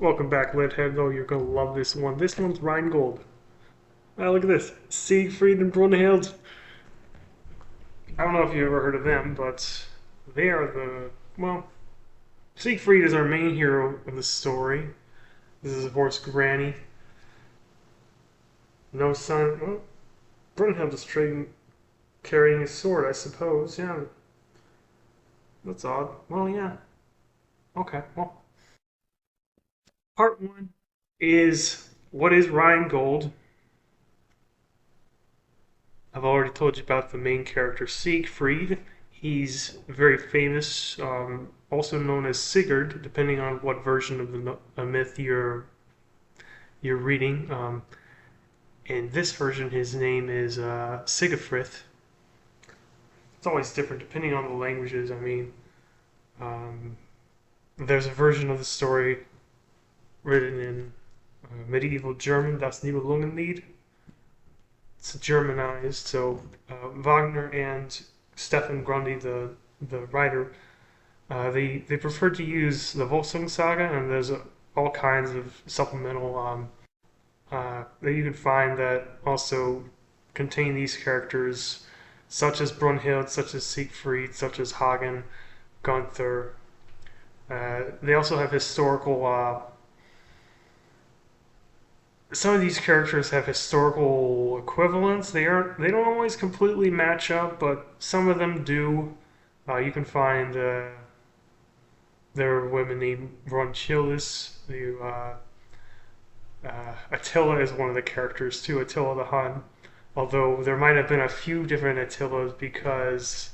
Welcome back, Lidhead. Oh, you're gonna love this one. This one's Rhinegold. Look at this. Siegfried and Brunhild. I don't know if you ever heard of them, but they are well, Siegfried is our main hero of the story. This is, of course, Granny. No son. Well, Brunhild is carrying his sword, I suppose. Yeah, that's odd. Well, yeah. Okay, well. Part one is what is Rhinegold? I've already told you about the main character, Siegfried. He's very famous, also known as Sigurd, depending on what version of the myth you're reading. In this version, his name is Sigurd. It's always different depending on the languages. Um, there's a version of the story written in medieval German, Das Nibelungenlied. It's Germanized, so Wagner and Stefan Grundy, the writer, they preferred to use the Volsung Saga, and there's all kinds of supplemental that you can find that also contain these characters, such as Brunhild, such as Siegfried, such as Hagen, Gunther. They also have historical some of these characters have historical equivalents. They don't always completely match up, but some of them do. You can find there are women named Ronchillis. Attila is one of the characters too, Attila the Hun. Although there might have been a few different Attilas because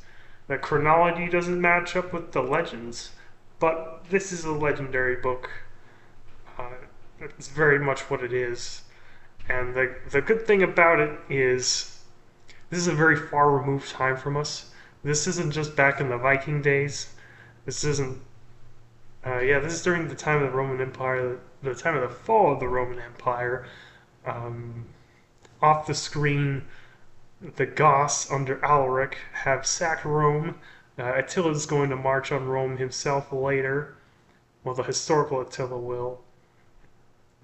the chronology doesn't match up with the legends. But this is a legendary book. Uh, it's very much what it is. And the good thing about it is this is a very far removed time from us. This isn't just back in the Viking days. This isn't. This is during the time of the Roman Empire, the time of the fall of the Roman Empire. Um, Off the screen, the Goths under Alaric have sacked Rome. Attila is going to march on Rome himself later. Well, the historical Attila will.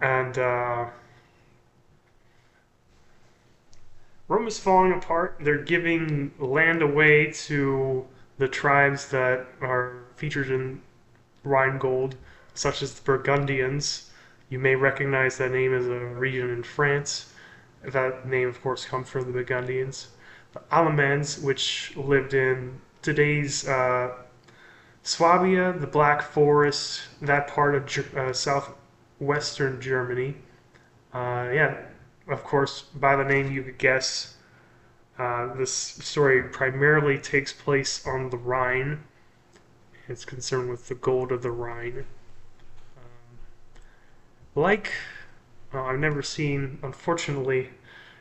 And Rome is falling apart. They're giving land away to the tribes that are featured in Rhinegold, such as the Burgundians. You may recognize that name as a region in France. That name, of course, comes from the Burgundians. The Alamans, which lived in today's Swabia, the Black Forest, that part of southwestern Germany. Yeah, of course, by the name you could guess, this story primarily takes place on the Rhine. It's concerned with the gold of the Rhine. Like, well, I've never seen, unfortunately,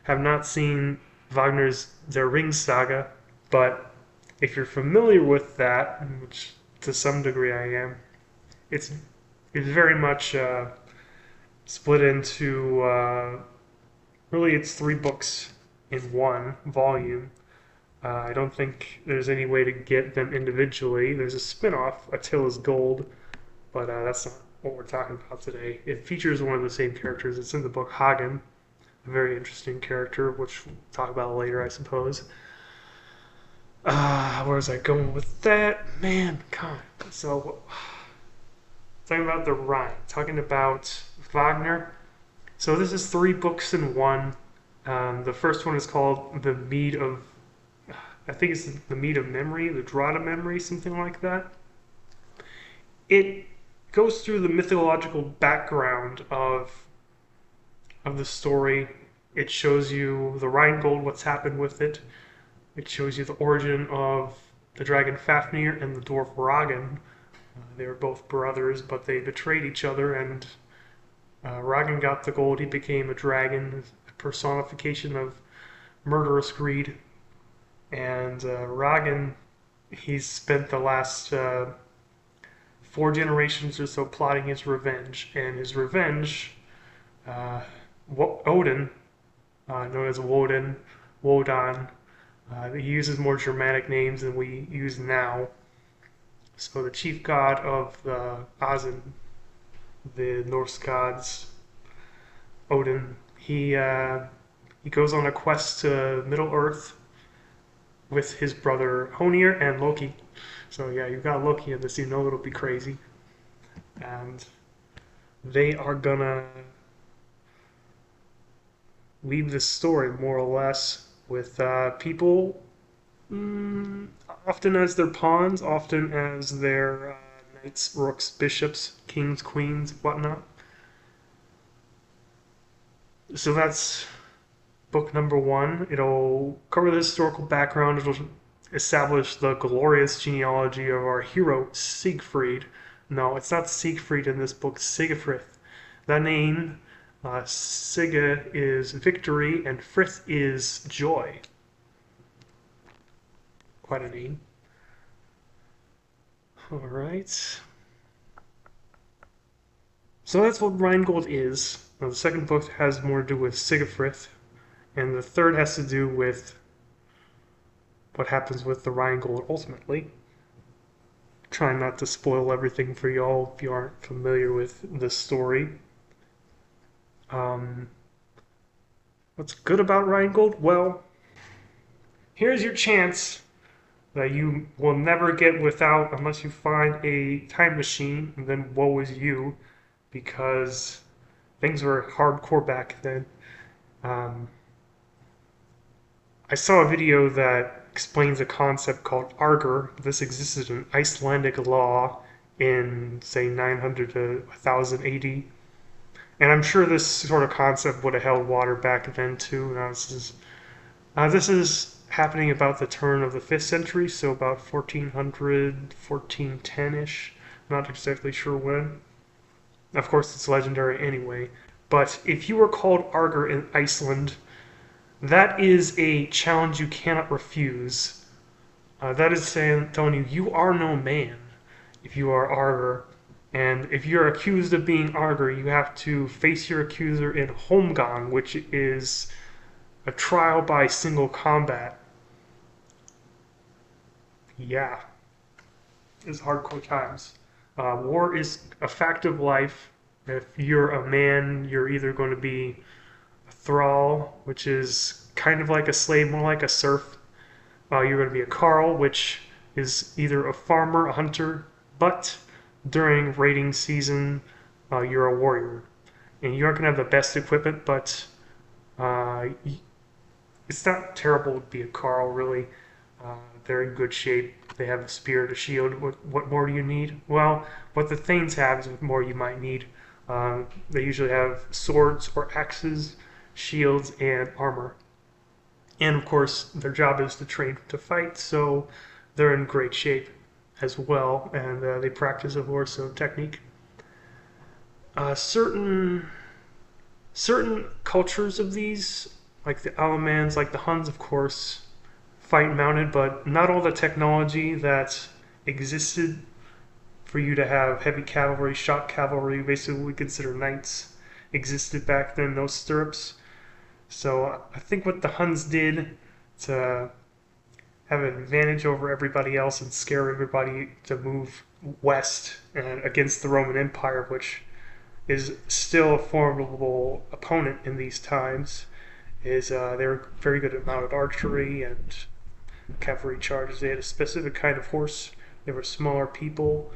have not seen Wagner's Der Ring Saga, but if you're familiar with that, which to some degree I am, it's very much split into really it's three books in one volume. I don't think there's any way to get them individually. There's a spin-off, Attila's Gold, but that's not what we're talking about today. It features one of the same characters. It's in the book Hagen, a very interesting character, which we'll talk about later, I suppose. Where was I going with that? Man, come on. So, talking about the Rhine, talking about Wagner. So this is three books in one. The first one is called The Mead of, I think it's The Mead of Memory, the Draught of Memory, something like that. It goes through the mythological background of the story. It shows you the Rhinegold, what's happened with it. It shows you the origin of the dragon Fafnir and the dwarf Ragen. They were both brothers, but they betrayed each other, and Ragen got the gold. He became a dragon, a personification of murderous greed. And Ragen, he's spent the last 4 generations or so plotting his revenge. And his revenge, Odin, known as Wodan, he uses more Germanic names than we use now. So the chief god of the Azen the Norse gods, Odin. He goes on a quest to Middle Earth with his brother Honir and Loki. So yeah, you've got Loki in this. You know it'll be crazy, and they are gonna leave this story more or less with people, often as their pawns, often as their knights, rooks, bishops, kings, queens, whatnot. So that's book number one. It'll cover the historical background. It'll establish the glorious genealogy of our hero, Siegfried. No, it's not Siegfried in this book, Sigurd. That name, Sigge is victory, and Frith is joy. Quite a name. Alright. So that's what Rhinegold is. Now, the second book has more to do with Sigurd, and the third has to do with what happens with the Rhinegold ultimately. Trying not to spoil everything for y'all if you aren't familiar with the story. Um, what's good about Rhinegold? Well, here's your chance that you will never get without unless you find a time machine, and then woe is you, because things were hardcore back then. Um, I saw a video that explains a concept called Arger. This existed in Icelandic law in, say, 900 to 1000 AD. And I'm sure this sort of concept would have held water back then too. Now, this is happening about the turn of the 5th century, so about 1400, 1410-ish. Not exactly sure when. Of course, it's legendary anyway. But if you were called Arger in Iceland, that is a challenge you cannot refuse. That is telling you, you are no man if you are Arger. And if you're accused of being Arger, you have to face your accuser in Holmgang, which is a trial by single combat. Yeah, it's hardcore times. War is a fact of life. If you're a man, you're either going to be a thrall, which is kind of like a slave, more like a serf. You're going to be a carl, which is either a farmer, a hunter, but during raiding season, you're a warrior. And you aren't going to have the best equipment, but uh, it's not terrible to be a carl, really. They're in good shape. They have a spear, a shield. What more do you need? Well, what the Thanes have is what more you might need. They usually have swords or axes, shields, and armor. And of course, their job is to train to fight, so they're in great shape as well, and they practice a horse technique. Certain cultures of these, like the Alamans, like the Huns, of course, fight mounted, but not all the technology that existed for you to have heavy cavalry, shock cavalry, basically what we consider knights, existed back then, those stirrups. So I think what the Huns did to have an advantage over everybody else and scare everybody to move west and against the Roman Empire, which is still a formidable opponent in these times, is they were very good at mounted archery and cavalry charges. They had a specific kind of horse. They were smaller people,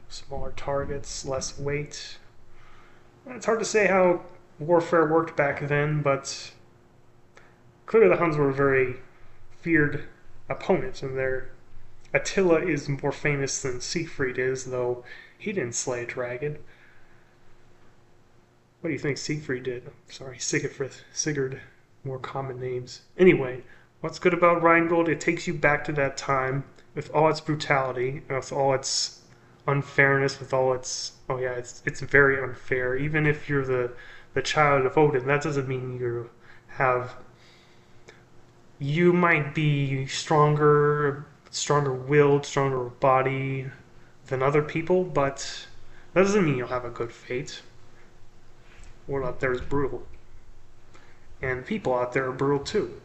smaller targets, less weight. It's hard to say how warfare worked back then, but clearly the Huns were very feared opponents, and their Attila is more famous than Siegfried is, though he didn't slay a dragon. What do you think Siegfried did? Sorry, Sigurd, more common names. Anyway, what's good about Rhinegold? It takes you back to that time with all its brutality, with all its unfairness, with all its it's very unfair. Even if you're the child of Odin, that doesn't mean you might be stronger willed, stronger body than other people, but that doesn't mean you'll have a good fate. The world out there is brutal, and people out there are brutal too.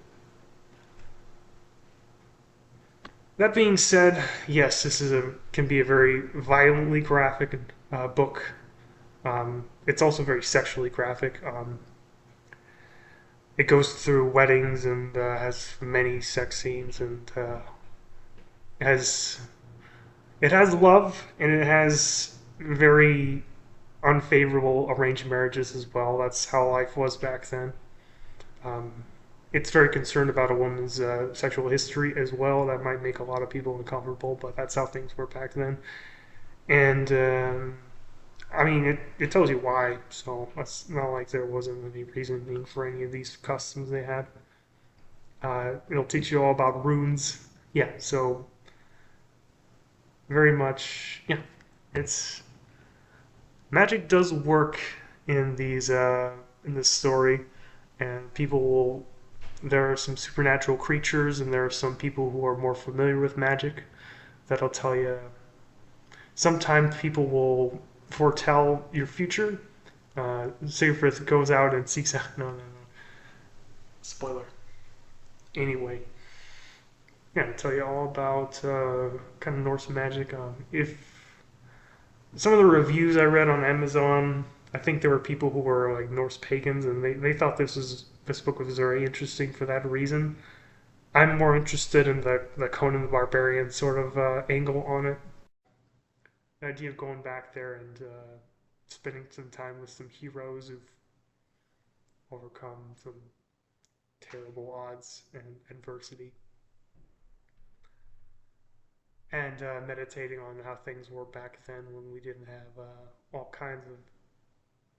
That being said, yes, this can be a very violently graphic book. It's also very sexually graphic. It goes through weddings and has many sex scenes and has it has love and it has very unfavorable arranged marriages as well. That's how life was back then. Um, it's very concerned about a woman's sexual history as well. That might make a lot of people uncomfortable, but that's how things were back then. And I mean, it tells you why, so it's not like there wasn't any reasoning for any of these customs they had. It'll teach you all about runes. Yeah, so very much, yeah, it's magic does work in these in this story, and people will. There are some supernatural creatures, and there are some people who are more familiar with magic that'll tell you. Sometimes people will foretell your future. Sigurd goes out and seeks out. No, no, no. Spoiler. Anyway, yeah, I'll tell you all about kind of Norse magic. If some of the reviews I read on Amazon, I think there were people who were like Norse pagans, and they thought this book was very interesting for that reason. I'm more interested in the Conan the Barbarian sort of angle on it. The idea of going back there and spending some time with some heroes who've overcome some terrible odds and adversity, and meditating on how things were back then when we didn't have all kinds of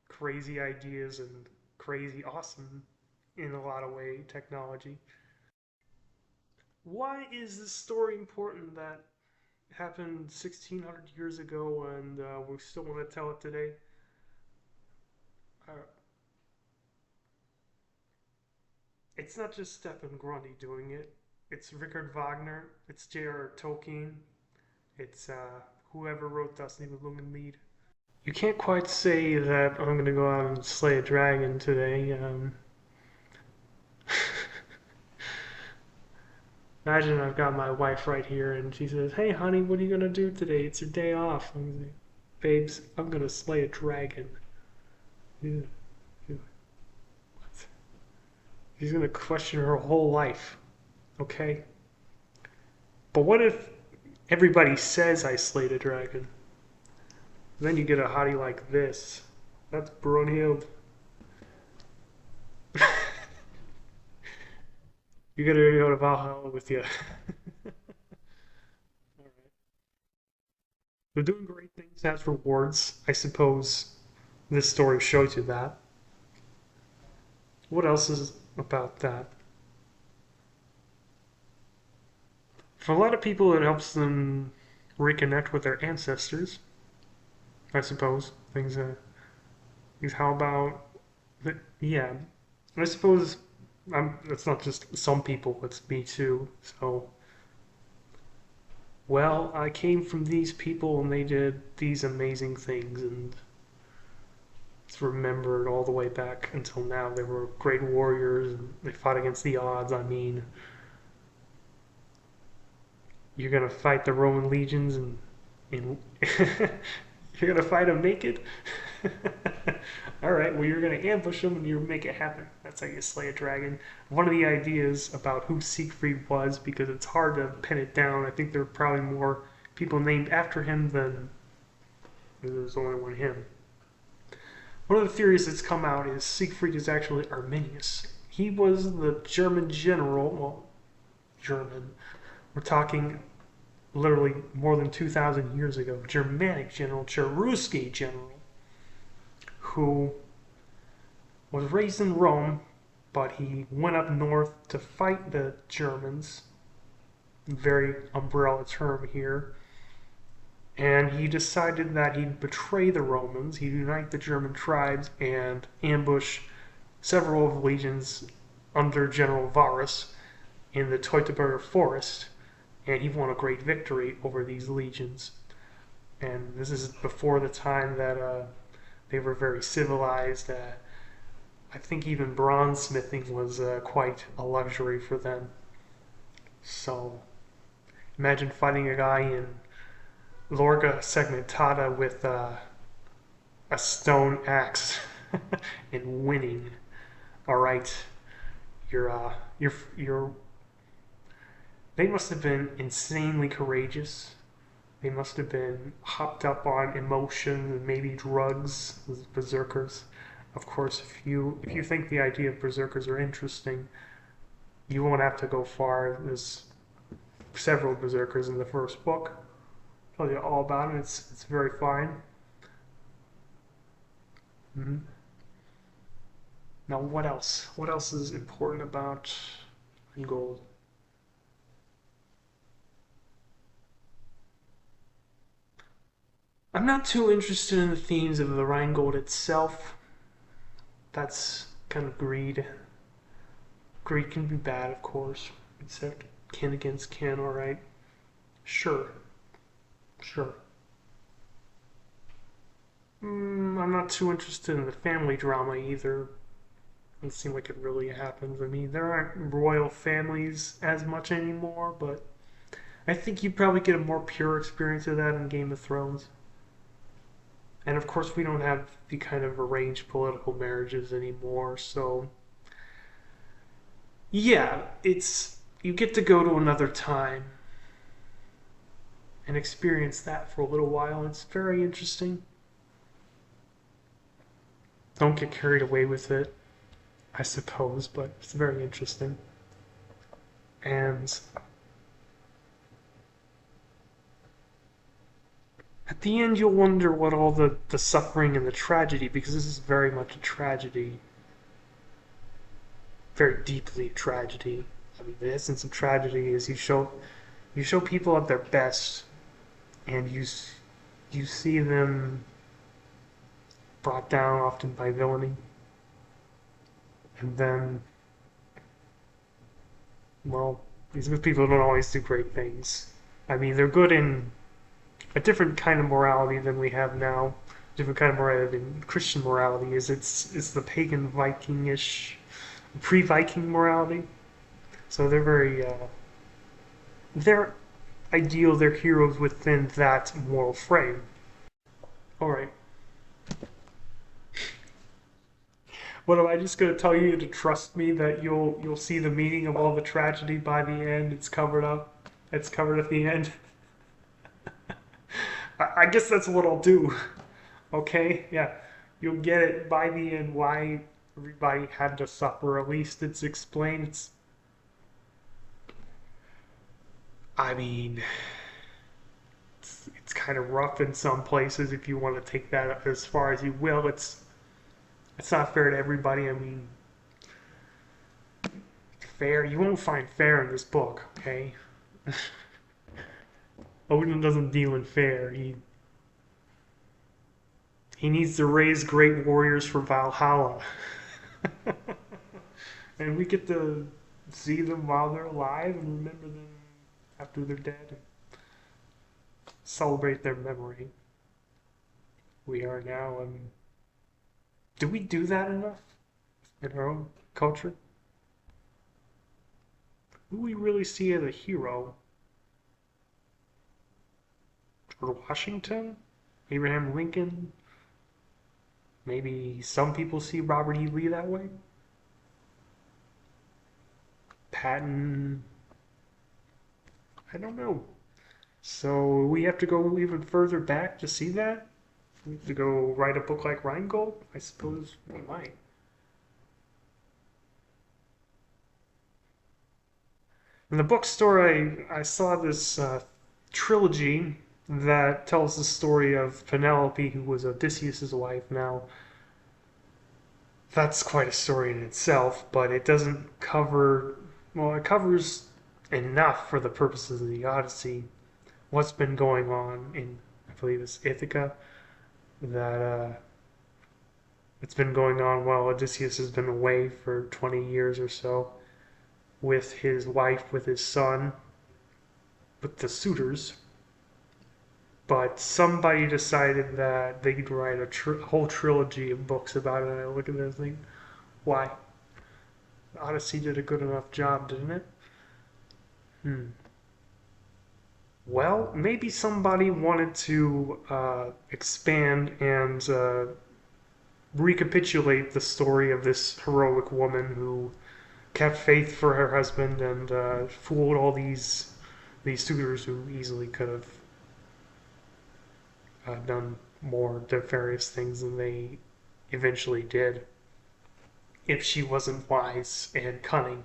crazy ideas and crazy awesome in a lot of way technology. Why is this story important that happened 1600 years ago and we still want to tell it today? Uh, it's not just Stefan Grundy doing it. It's Richard Wagner. It's J.R. Tolkien. It's whoever wrote Das Nibelungenlied. You can't quite say that I'm going to go out and slay a dragon today. Imagine I've got my wife right here and she says, "Hey, honey, what are you going to do today? It's your day off." I'm going to say, "Babes, I'm going to slay a dragon." Yeah. She's going to question her whole life, okay? But what if everybody says I slayed a dragon? Then you get a hottie like this. That's Brunhild. You gotta go to Valhalla with you. They're doing great things as rewards. I suppose this story shows you that. What else is about that? For a lot of people, it helps them reconnect with their ancestors. I suppose things. How about? Yeah, I suppose. It's not just some people. It's me too. So, well, I came from these people, and they did these amazing things, and it's remembered all the way back until now. They were great warriors, and they fought against the odds. I mean, you're gonna fight the Roman legions and you're gonna fight them naked. All right, well, you're gonna ambush them and you make it happen. That's how you slay a dragon. One of the ideas about who Siegfried was, because it's hard to pin it down. I think there are probably more people named after him than there's only one him. One of the theories that's come out is Siegfried is actually Arminius. He was the German general, well, German. We're talking literally more than 2,000 years ago. Germanic general, Cherusci general, who was raised in Rome, but he went up north to fight the Germans. Very umbrella term here. And he decided that he'd betray the Romans, he'd unite the German tribes, and ambush several of the legions under General Varus in the Teutoburger forest, and he won a great victory over these legions. And this is before the time that they were very civilized. I think even bronze smithing was quite a luxury for them. So imagine fighting a guy in Lorga Segmentata with a stone axe and winning. All right, you're. They must have been insanely courageous. They must have been hopped up on emotion and maybe drugs, those berserkers. Of course, if you think the idea of berserkers are interesting, you won't have to go far. There's several berserkers in the first book. I'll tell you all about it. It's very fine. Mm-hmm. Now, what else? What else is important about Rhinegold? I'm not too interested in the themes of the Rhinegold itself. That's kind of greed. Greed can be bad, of course. Except kin against kin, alright? Sure, sure. I'm not too interested in the family drama either. Doesn't seem like it really happens. I mean, there aren't royal families as much anymore, but I think you probably get a more pure experience of that in Game of Thrones. And of course, we don't have the kind of arranged political marriages anymore, so yeah, it's you get to go to another time and experience that for a little while. It's very interesting. Don't get carried away with it, I suppose, but it's very interesting. And at the end, you'll wonder what all the suffering and the tragedy, because this is very much a tragedy, very deeply a tragedy. I mean, the essence of tragedy is you show people at their best, and you see them brought down often by villainy, and then well, these people don't always do great things. I mean, they're good in a different kind of morality than we have now. Different kind of morality than Christian morality is. It's the pagan Vikingish, pre-Viking morality. So they're ideal. They're heroes within that moral frame. All right. What am I just going to tell you to trust me that you'll see the meaning of all the tragedy by the end? It's covered up. It's covered at the end. I guess that's what I'll do. Okay? Yeah. You'll get it by the end why everybody had to suffer. At least it's explained. I mean, it's kind of rough in some places if you want to take that as far as you will. It's not fair to everybody. I mean, fair. You won't find fair in this book, okay? Odin doesn't deal in fair. He needs to raise great warriors for Valhalla. And we get to see them while they're alive and remember them after they're dead and celebrate their memory. We are now, do we do that enough in our own culture? Who do we really see as a hero? George Washington? Abraham Lincoln? Maybe some people see Robert E. Lee that way? Patton? I don't know. So we have to go even further back to see that? We have to go write a book like Rhinegold? I suppose we might. In the bookstore, I saw this trilogy that tells the story of Penelope, who was Odysseus' wife now. That's quite a story in itself, but it doesn't cover, well, it covers enough for the purposes of the Odyssey. What's been going on in, I believe it's Ithaca, that it's been going on while Odysseus has been away for 20 years or so with his wife, with his son, with the suitors. But somebody decided that they could write a whole trilogy of books about it. And I look at it and think, why? The Odyssey did a good enough job, didn't it? Hmm. Well, maybe somebody wanted to expand and recapitulate the story of this heroic woman who kept faith for her husband and fooled all these suitors who easily could have done more nefarious things than they eventually did if she wasn't wise and cunning.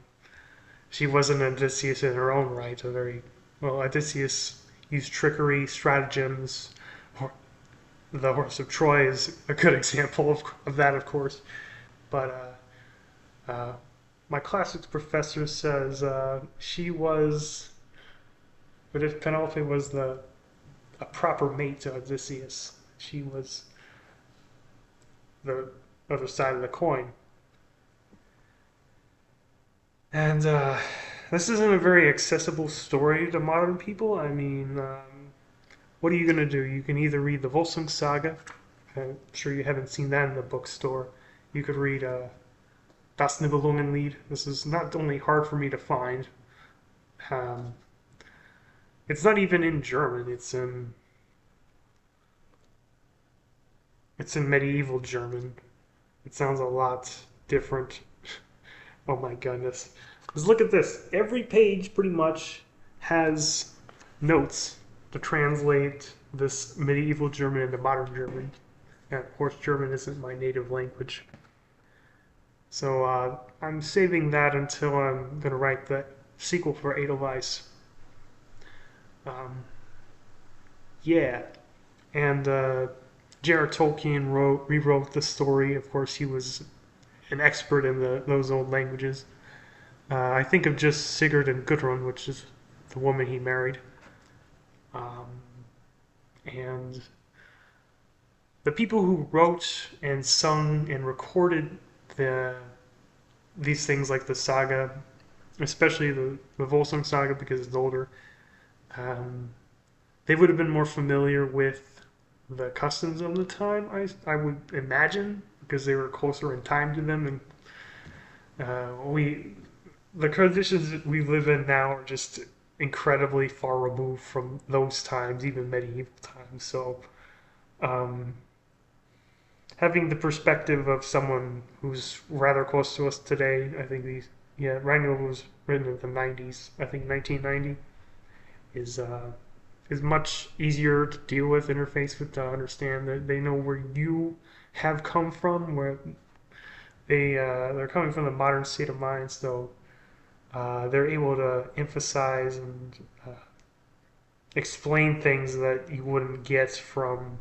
She wasn't Odysseus in her own right. A very well, Odysseus used trickery, stratagems. The Horse of Troy is a good example of that, of course. But my classics professor says she was, but if Penelope was a proper mate to Odysseus, she was the other side of the coin. And this isn't a very accessible story to modern people. I mean, what are you going to do? You can either read the Volsung Saga. I'm sure you haven't seen that in the bookstore. You could read Das Nibelungenlied. This is not only hard for me to find. Um, it's not even in German. It's in medieval German. It sounds a lot different. Oh my goodness. Because look at this. Every page pretty much has notes to translate this medieval German into modern German. And of course, German isn't my native language. So I'm saving that until I'm going to write the sequel for Edelweiss. Um, yeah. And J.R. Tolkien rewrote the story. Of course, he was an expert in those old languages. I think of just Sigurd and Gudrun, which is the woman he married. Um, and the people who wrote and sung and recorded these things like the saga, especially the Volsung saga because it's older, um, they would have been more familiar with the customs of the time, I would imagine, because they were closer in time to them. And the conditions that we live in now are just incredibly far removed from those times, even medieval times. So um, having the perspective of someone who's rather close to us today, I think Rhinegold was written in the 90s, I think 1990, is much easier to deal with, interface with, to understand that they know where you have come from, where they're coming from the modern state of mind, so they're able to emphasize and explain things that you wouldn't get from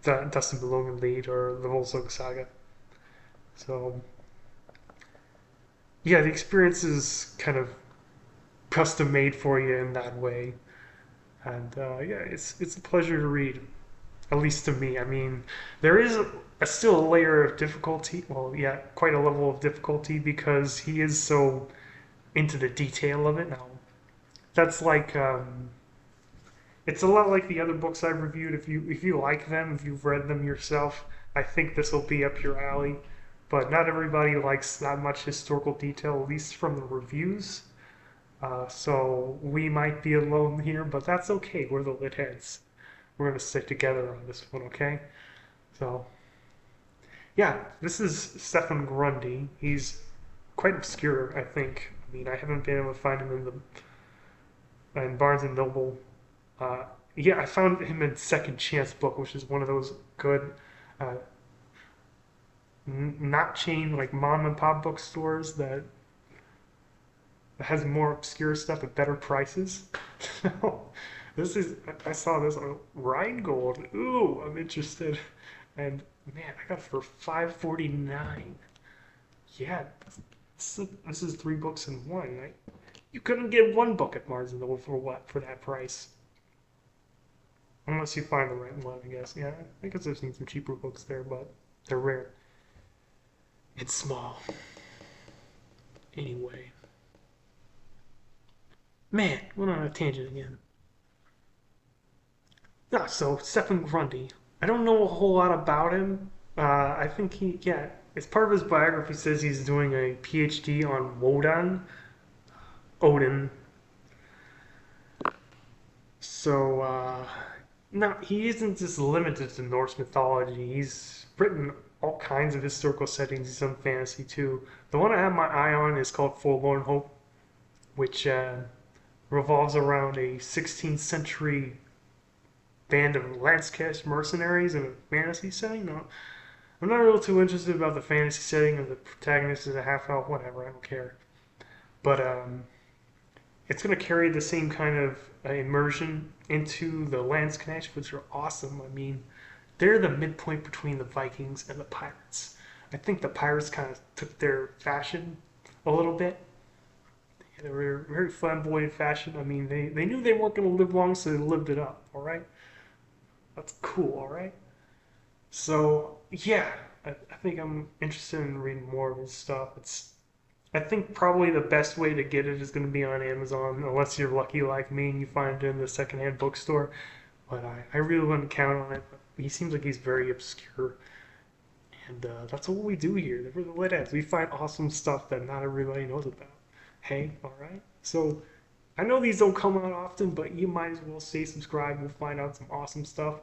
the Dustin Belogan lead or the Volsung Saga. So yeah, the experience is kind of custom made for you in that way, and yeah, it's a pleasure to read, at least to me. I mean, there is still a layer of difficulty. Well, yeah, quite a level of difficulty because he is so into the detail of it now. That's like it's a lot like the other books I've reviewed. If you like them, if you've read them yourself, I think this will be up your alley. But not everybody likes that much historical detail, at least from the reviews. So we might be alone here, but that's okay. We're the lit heads. We're gonna stick together on this one, okay? So yeah, this is Stefan Grundy. He's quite obscure, I think. I mean, I haven't been able to find him in Barnes and Noble. Yeah, I found him in Second Chance Book, which is one of those good, uh, not chain like mom and pop bookstores that has more obscure stuff at better prices. This is I saw this on Rhinegold. Ooh, I'm interested. And man, I got it for $5.49. Yeah, this is three books in one. You couldn't get one book at Barnes and Noble for what for that price. Unless you find the right one, I guess. Yeah, I guess I've seen some cheaper books there, but they're rare. It's small. Anyway. Man, went on a tangent again. Ah, so Stefan Grundy. I don't know a whole lot about him. I think yeah, as part of his biography says he's doing a PhD on Wodan, Odin. So, no, he isn't just limited to Norse mythology. He's written all kinds of historical settings. He's done fantasy too. The one I have my eye on is called Forlorn Hope, which revolves around a 16th century band of Landscape mercenaries in a fantasy setting. No, I'm not real too interested about the fantasy setting of the protagonist is a half elf, whatever, I don't care. But it's going to carry the same kind of immersion into the Landscape, which are awesome. I mean, they're the midpoint between the Vikings and the pirates. I think the pirates kind of took their fashion a little bit. They were very flamboyant fashion. I mean, they knew they weren't going to live long, so they lived it up, all right? That's cool, all right? So, yeah, I think I'm interested in reading more of his stuff. I think probably the best way to get it is going to be on Amazon, unless you're lucky like me and you find it in the secondhand bookstore. But I really wouldn't count on it. He seems like he's very obscure. And that's what we do here. We're the lit ends. We find awesome stuff that not everybody knows about. Hey, alright? So I know these don't come out often, but you might as well stay subscribed. We'll find out some awesome stuff.